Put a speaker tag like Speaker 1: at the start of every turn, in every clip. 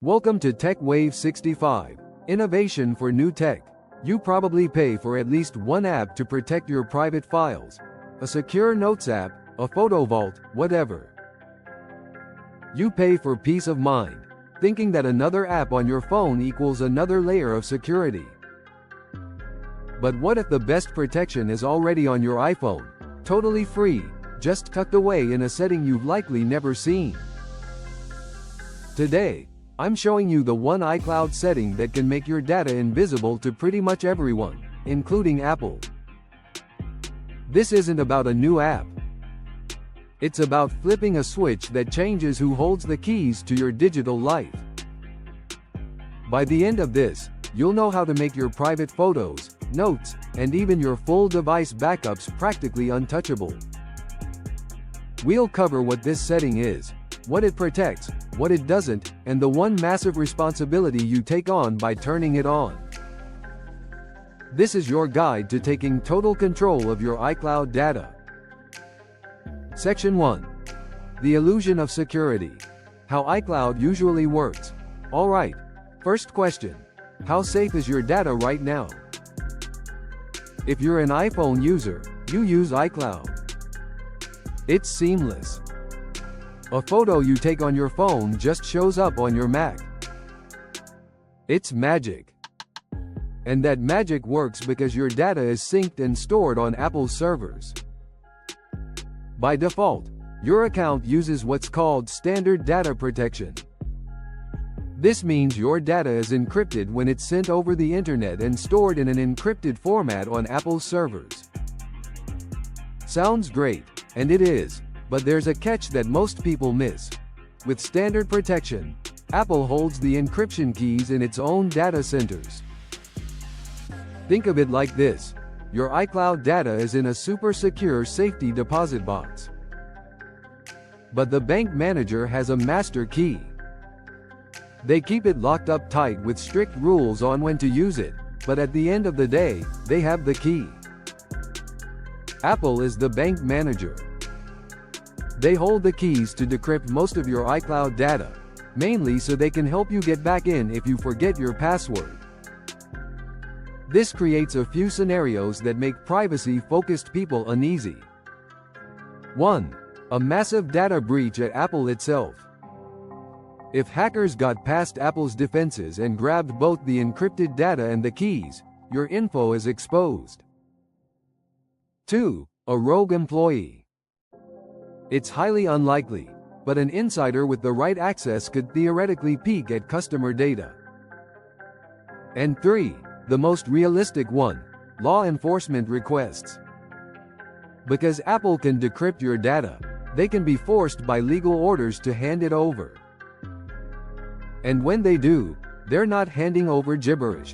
Speaker 1: Welcome to Tech Wave 65, innovation for new tech. You probably pay for at least one app to protect your private files. A secure notes app, a photo vault, whatever. You pay for peace of mind, thinking that another app on your phone equals another layer of security. But what if the best protection is already on your iPhone, totally free, just tucked away in a setting you've likely never seen? Today, I'm showing you the one iCloud setting that can make your data invisible to pretty much everyone, including Apple. This isn't about a new app. It's about flipping a switch that changes who holds the keys to your digital life. By the end of this, you'll know how to make your private photos, notes, and even your full device backups practically untouchable. We'll cover what this setting is, what it protects, what it doesn't, and the one massive responsibility you take on by turning it on. This is your guide to taking total control of your iCloud data. Section 1. The illusion of security. How iCloud usually works. Alright, first question. How safe is your data right now? If you're an iPhone user, you use iCloud. It's seamless. A photo you take on your phone just shows up on your Mac. It's magic. And that magic works because your data is synced and stored on Apple's servers. By default, your account uses what's called standard data protection. This means your data is encrypted when it's sent over the internet and stored in an encrypted format on Apple's servers. Sounds great, and it is. But there's a catch that most people miss. With standard protection, Apple holds the encryption keys in its own data centers. Think of it like this. Your iCloud data is in a super secure safety deposit box. But the bank manager has a master key. They keep it locked up tight with strict rules on when to use it, but at the end of the day, they have the key. Apple is the bank manager. They hold the keys to decrypt most of your iCloud data, mainly so they can help you get back in if you forget your password. This creates a few scenarios that make privacy-focused people uneasy. 1. A massive data breach at Apple itself. If hackers got past Apple's defenses and grabbed both the encrypted data and the keys, your info is exposed. 2. A rogue employee. It's highly unlikely, but an insider with the right access could theoretically peek at customer data. And 3. The most realistic one, law enforcement requests. Because Apple can decrypt your data, they can be forced by legal orders to hand it over. And when they do, they're not handing over gibberish.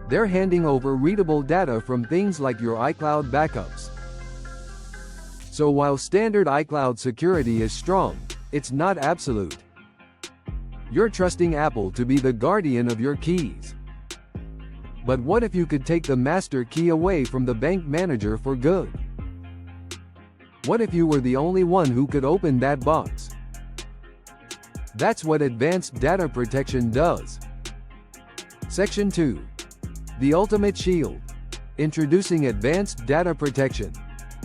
Speaker 1: They're handing over readable data from things like your iCloud backups. So while standard iCloud security is strong, it's not absolute. You're trusting Apple to be the guardian of your keys. But what if you could take the master key away from the bank manager for good? What if you were the only one who could open that box? That's what advanced data protection does. Section 2. The ultimate shield. Introducing advanced data protection.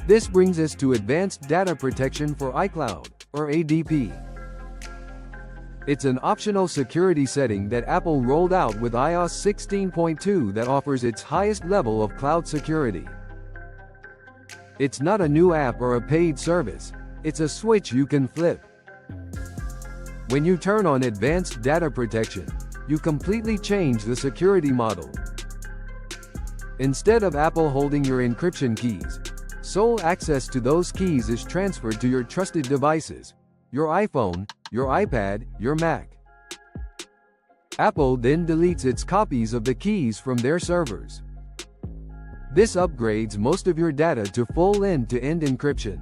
Speaker 1: This brings us to Advanced Data Protection for iCloud, or ADP. It's an optional security setting that Apple rolled out with iOS 16.2 that offers its highest level of cloud security. It's not a new app or a paid service, it's a switch you can flip. When you turn on Advanced Data Protection, you completely change the security model. Instead of Apple holding your encryption keys, sole access to those keys is transferred to your trusted devices, your iPhone, your iPad, your Mac. Apple then deletes its copies of the keys from their servers. This upgrades most of your data to full end-to-end encryption.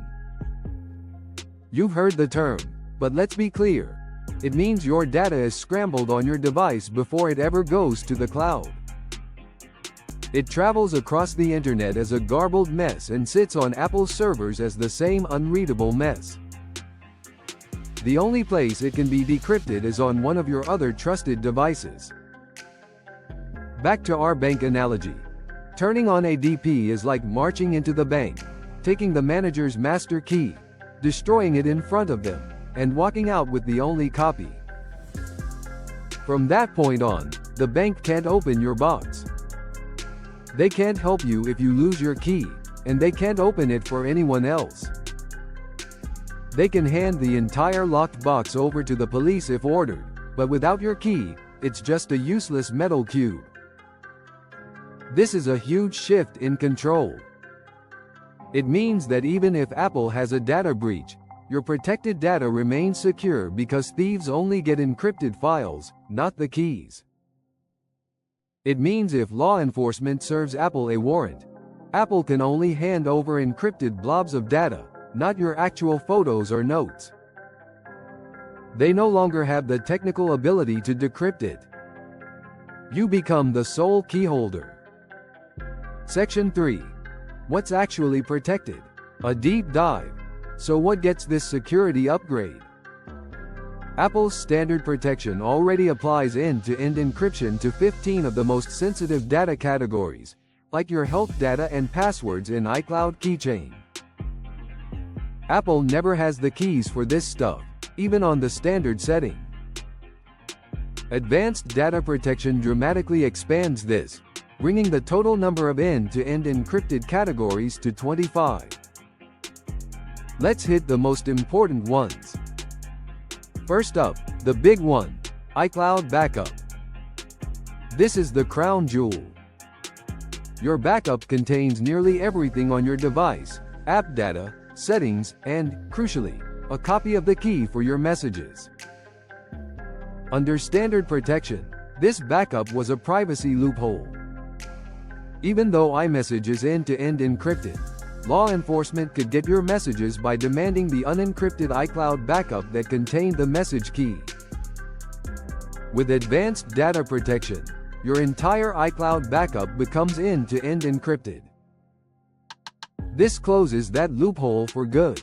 Speaker 1: You've heard the term, but let's be clear. It means your data is scrambled on your device before it ever goes to the cloud. It travels across the internet as a garbled mess and sits on Apple's servers as the same unreadable mess. The only place it can be decrypted is on one of your other trusted devices. Back to our bank analogy. Turning on ADP is like marching into the bank, taking the manager's master key, destroying it in front of them, and walking out with the only copy. From that point on, the bank can't open your box. They can't help you if you lose your key, and they can't open it for anyone else. They can hand the entire locked box over to the police if ordered, but without your key, it's just a useless metal cube. This is a huge shift in control. It means that even if Apple has a data breach, your protected data remains secure because thieves only get encrypted files, not the keys. It means if law enforcement serves Apple a warrant, Apple can only hand over encrypted blobs of data, not your actual photos or notes. They no longer have the technical ability to decrypt it. You become the sole key holder. Section 3. What's actually protected? A deep dive. So what gets this security upgrade? Apple's standard protection already applies end-to-end encryption to 15 of the most sensitive data categories, like your health data and passwords in iCloud Keychain. Apple never has the keys for this stuff, even on the standard setting. Advanced data protection dramatically expands this, bringing the total number of end-to-end encrypted categories to 25. Let's hit the most important ones. First up, the big one, iCloud Backup. This is the crown jewel. Your backup contains nearly everything on your device, app data, settings, and, crucially, a copy of the key for your messages. Under standard protection, this backup was a privacy loophole. Even though iMessage is end-to-end encrypted, law enforcement could get your messages by demanding the unencrypted iCloud backup that contained the message key. With advanced data protection, your entire iCloud backup becomes end-to-end encrypted. This closes that loophole for good.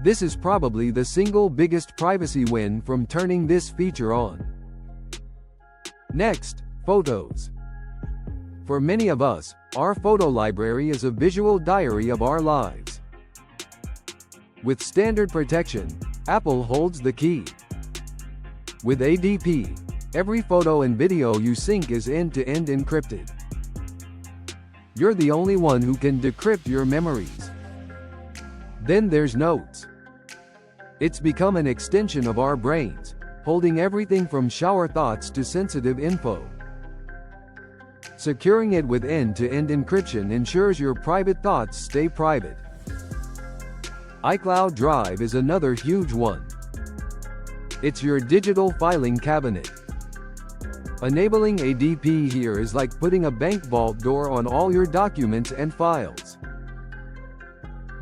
Speaker 1: This is probably the single biggest privacy win from turning this feature on. Next, photos. For many of us, our photo library is a visual diary of our lives. With standard protection, Apple holds the key. With ADP, every photo and video you sync is end-to-end encrypted. You're the only one who can decrypt your memories. Then there's Notes. It's become an extension of our brains, holding everything from shower thoughts to sensitive info. Securing it with end-to-end encryption ensures your private thoughts stay private. iCloud Drive is another huge one. It's your digital filing cabinet. Enabling ADP here is like putting a bank vault door on all your documents and files.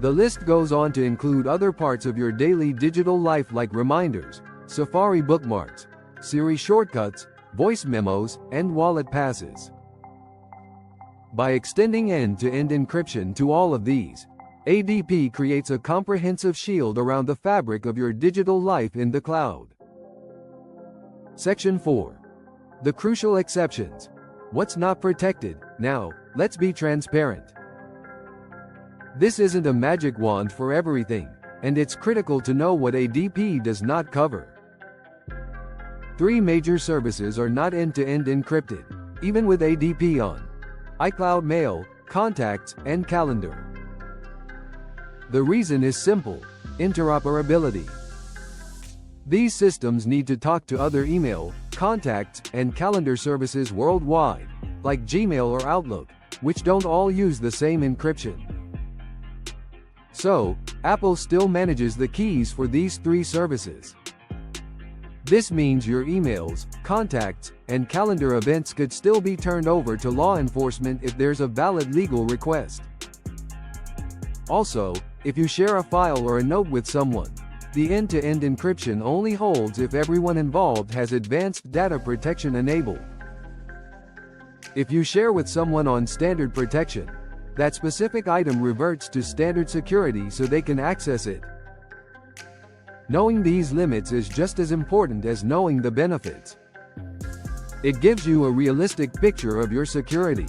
Speaker 1: The list goes on to include other parts of your daily digital life like reminders, Safari bookmarks, Siri shortcuts, voice memos, and wallet passes. By extending end-to-end encryption to all of these, ADP creates a comprehensive shield around the fabric of your digital life in the cloud. Section 4. The crucial exceptions. What's not protected? Now, let's be transparent. This isn't a magic wand for everything, and it's critical to know what ADP does not cover. 3 major services are not end-to-end encrypted, even with ADP on: iCloud Mail, Contacts, and Calendar. The reason is simple: interoperability. These systems need to talk to other email, contacts, and calendar services worldwide, like Gmail or Outlook, which don't all use the same encryption. So, Apple still manages the keys for these 3 services. This means your emails, contacts, and calendar events could still be turned over to law enforcement if there's a valid legal request. Also, if you share a file or a note with someone, the end-to-end encryption only holds if everyone involved has advanced data protection enabled. If you share with someone on standard protection, that specific item reverts to standard security so they can access it. Knowing these limits is just as important as knowing the benefits. It gives you a realistic picture of your security.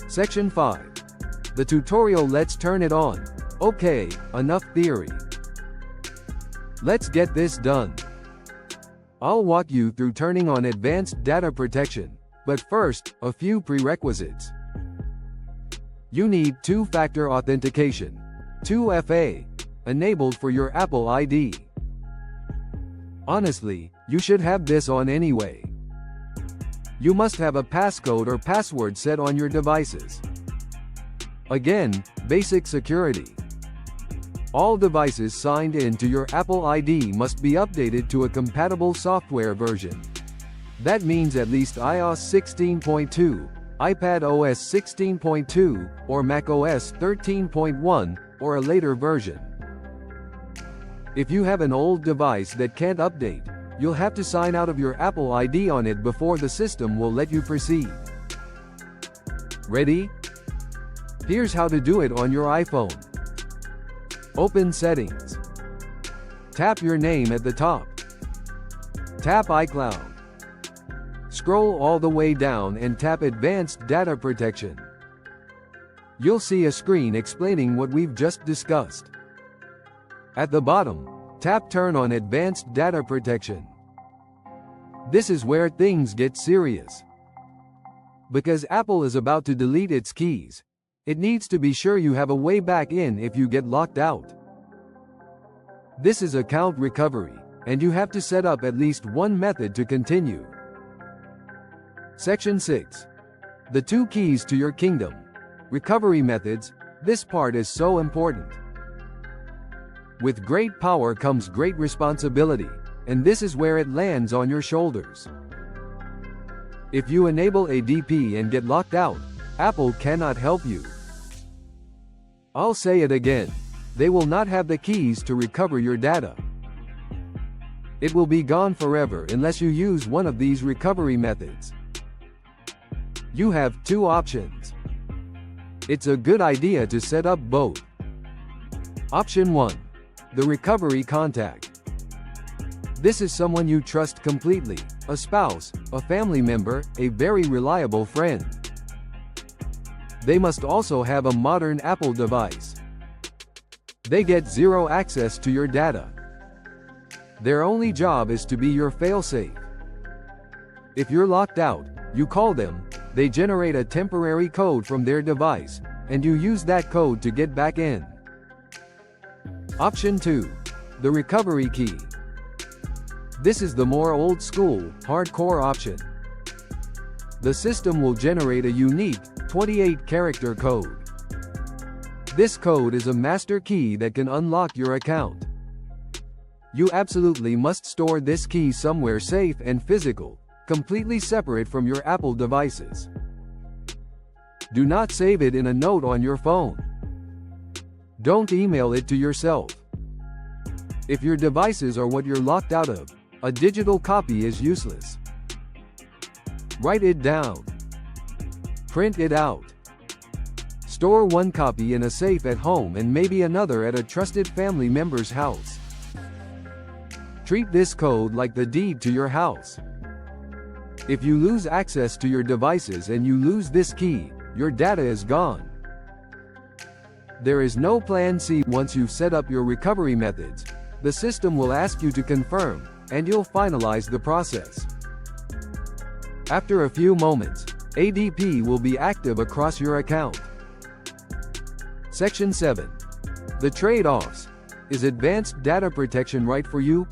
Speaker 1: Section 5. The tutorial. Let's turn it on. Okay, enough theory. Let's get this done. I'll walk you through turning on advanced data protection, but first, a few prerequisites. You need two-factor authentication, 2FA, enabled for your Apple ID. Honestly, you should have this on anyway. You must have a passcode or password set on your devices. Again, basic security. All devices signed in to your Apple ID must be updated to a compatible software version. That means at least iOS 16.2, iPadOS 16.2, or macOS 13.1, or a later version. If you have an old device that can't update, you'll have to sign out of your Apple ID on it before the system will let you proceed. Ready? Here's how to do it on your iPhone. Open Settings. Tap your name at the top. Tap iCloud. Scroll all the way down and tap Advanced Data Protection. You'll see a screen explaining what we've just discussed. At the bottom, tap Turn on Advanced Data Protection. This is where things get serious. Because Apple is about to delete its keys, it needs to be sure you have a way back in if you get locked out. This is account recovery, and you have to set up at least one method to continue. Section 6. The 2 keys to your kingdom. Recovery methods. This part is so important. With great power comes great responsibility, and this is where it lands on your shoulders. If you enable ADP and get locked out, Apple cannot help you. I'll say it again. They will not have the keys to recover your data. It will be gone forever unless you use one of these recovery methods. You have 2 options. It's a good idea to set up both. Option 1. The recovery contact. This is someone you trust completely, a spouse, a family member, a very reliable friend. They must also have a modern Apple device. They get zero access to your data. Their only job is to be your failsafe. If you're locked out, you call them, they generate a temporary code from their device, and you use that code to get back in. Option 2. The recovery key. This is the more old-school, hardcore option. The system will generate a unique, 28-character code. This code is a master key that can unlock your account. You absolutely must store this key somewhere safe and physical, completely separate from your Apple devices. Do not save it in a note on your phone. Don't email it to yourself. If your devices are what you're locked out of, a digital copy is useless. Write it down. Print it out. Store one copy in a safe at home and maybe another at a trusted family member's house. Treat this code like the deed to your house. If you lose access to your devices and you lose this key, your data is gone. There is no plan C. Once you've set up your recovery methods, the system will ask you to confirm, and you'll finalize the process. After a few moments, ADP will be active across your account. Section 7. The trade-offs. Is advanced data protection right for you?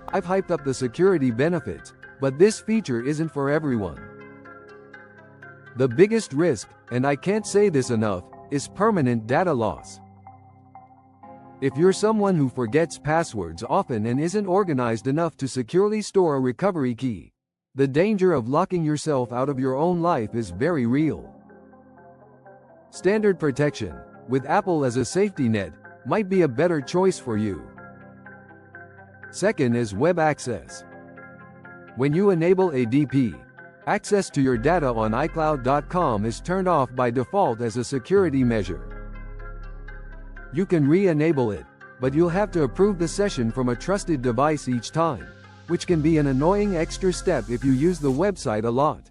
Speaker 1: I've hyped up the security benefits, but this feature isn't for everyone. The biggest risk, and I can't say this enough, is permanent data loss. If you're someone who forgets passwords often and isn't organized enough to securely store a recovery key, the danger of locking yourself out of your own life is very real. Standard protection, with Apple as a safety net, might be a better choice for you. Second is web access. When you enable ADP, access to your data on iCloud.com is turned off by default as a security measure. You can re-enable it, but you'll have to approve the session from a trusted device each time, which can be an annoying extra step if you use the website a lot.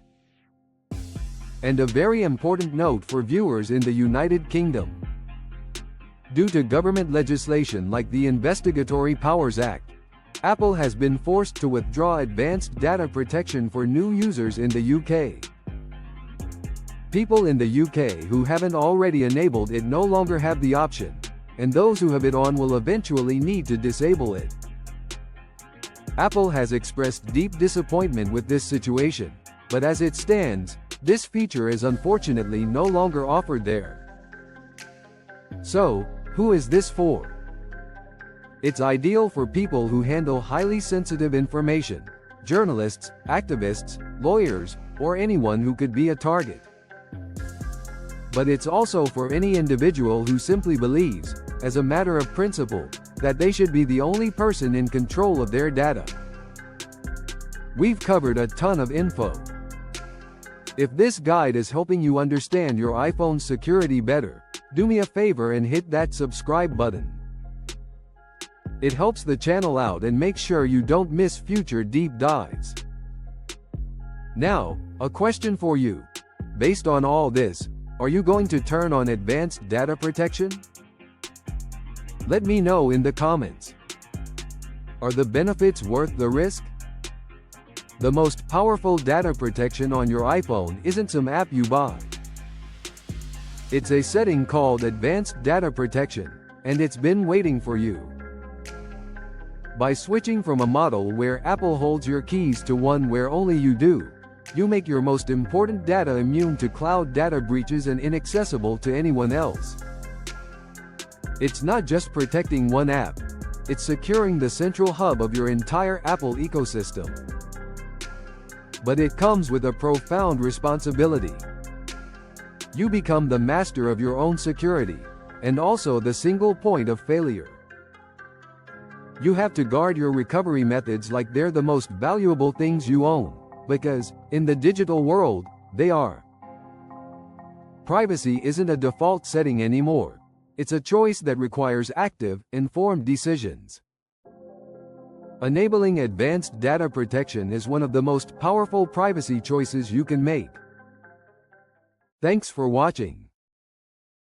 Speaker 1: And a very important note for viewers in the United Kingdom. Due to government legislation like the Investigatory Powers Act, Apple has been forced to withdraw advanced data protection for new users in the UK. People in the UK who haven't already enabled it no longer have the option, and those who have it on will eventually need to disable it. Apple has expressed deep disappointment with this situation, but as it stands, this feature is unfortunately no longer offered there. So, who is this for? It's ideal for people who handle highly sensitive information, journalists, activists, lawyers, or anyone who could be a target. But it's also for any individual who simply believes, as a matter of principle, that they should be the only person in control of their data. We've covered a ton of info. If this guide is helping you understand your iPhone's security better, do me a favor and hit that subscribe button. It helps the channel out and makes sure you don't miss future deep dives. Now, a question for you. Based on all this, are you going to turn on advanced data protection? Let me know in the comments. Are the benefits worth the risk? The most powerful data protection on your iPhone isn't some app you buy. It's a setting called Advanced Data Protection, and it's been waiting for you. By switching from a model where Apple holds your keys to one where only you do, you make your most important data immune to cloud data breaches and inaccessible to anyone else. It's not just protecting one app, it's securing the central hub of your entire Apple ecosystem. But it comes with a profound responsibility. You become the master of your own security, and also the single point of failure. You have to guard your recovery methods like they're the most valuable things you own, because, in the digital world, they are. Privacy isn't a default setting anymore. It's a choice that requires active, informed decisions. Enabling advanced data protection is one of the most powerful privacy choices you can make. Thanks for watching.